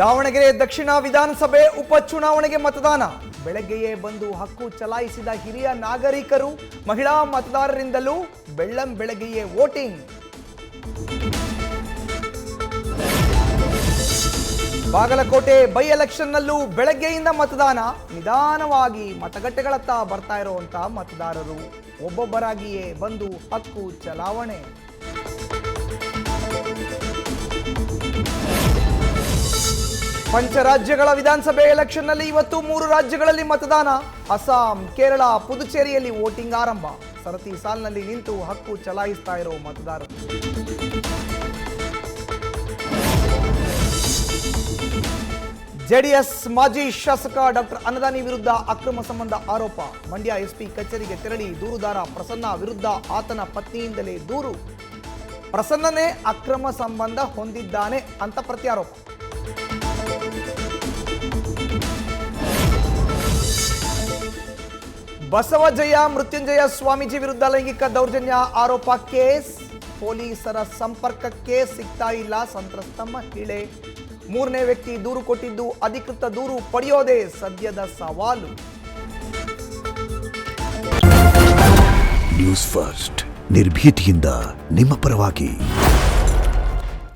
ದಾವಣಗೆರೆ ದಕ್ಷಿಣ ವಿಧಾನಸಭೆ ಉಪಚುನಾವಣೆಗೆ ಮತದಾನ. ಬೆಳಗ್ಗೆಯೇ ಬಂದು ಹಕ್ಕು ಚಲಾಯಿಸಿದ ಹಿರಿಯ ನಾಗರಿಕರು, ಮಹಿಳಾ ಮತದಾರರಿಂದಲೂ ಬೆಳಗ್ಗೆಯೇ ವೋಟಿಂಗ್. ಬಾಗಲಕೋಟೆ ಬೈ ಎಲೆಕ್ಷನ್ನಲ್ಲೂ ಬೆಳಗ್ಗೆಯಿಂದ ಮತದಾನ. ನಿಧಾನವಾಗಿ ಮತಗಟ್ಟೆಗಳತ್ತ ಬರ್ತಾ ಇರುವಂತ ಮತದಾರರು ಒಬ್ಬೊಬ್ಬರಾಗಿಯೇ ಬಂದು ಹಕ್ಕು ಚಲಾವಣೆ. ಪಂಚರಾಜ್ಯಗಳ ವಿಧಾನಸಭೆ ಎಲೆಕ್ಷನ್ನಲ್ಲಿ ಇವತ್ತು 3 ರಾಜ್ಯಗಳಲ್ಲಿ ಮತದಾನ. ಅಸ್ಸಾಂ, ಕೇರಳ, ಪುದುಚೇರಿಯಲ್ಲಿ ವೋಟಿಂಗ್ ಆರಂಭ. ಸರತಿ ಸಾಲಿನಲ್ಲಿ ನಿಂತು ಹಕ್ಕು ಚಲಾಯಿಸ್ತಾ ಇರೋ ಮತದಾರರು. ಜೆಡಿಎಸ್ ಮಾಜಿ ಶಾಸಕ ಡಾಕ್ಟರ್ ಅನ್ನದಾನಿ ವಿರುದ್ಧ ಅಕ್ರಮ ಸಂಬಂಧ ಆರೋಪ. ಮಂಡ್ಯ ಎಸ್ಪಿ ಕಚೇರಿಗೆ ತೆರಳಿ ದೂರುದಾರ ಪ್ರಸನ್ನ ವಿರುದ್ಧ ಆತನ ಪತ್ನಿಯಿಂದಲೇ ದೂರು. ಪ್ರಸನ್ನನೇ ಅಕ್ರಮ ಸಂಬಂಧ ಹೊಂದಿದ್ದಾನೆ ಅಂತ ಪ್ರತ್ಯಾರೋಪ. ಬಸವಜಯ ಮೃತ್ಯುಂಜಯ ಸ್ವಾಮೀಜಿ ವಿರುದ್ಧ ಲೈಂಗಿಕ ದೌರ್ಜನ್ಯ ಆರೋಪ ಕೇಸ್. ಪೊಲೀಸರ ಸಂಪರ್ಕಕ್ಕೆ ಸಿಗ್ತಾ ಇಲ್ಲ ಸಂತ್ರಸ್ತ ಮಹಿಳೆ. 3ನೇ ವ್ಯಕ್ತಿ ದೂರು ಕೊಟ್ಟಿದ್ದು ಅಧಿಕೃತ ದೂರು ಪಡೆಯೋದೇ ಸದ್ಯದ ಸವಾಲು. ನ್ಯೂಸ್ ಫಸ್ಟ್ ನಿರ್ಭೀತಿಯಿಂದ ನಿಮ್ಮ ಪರವಾಗಿ.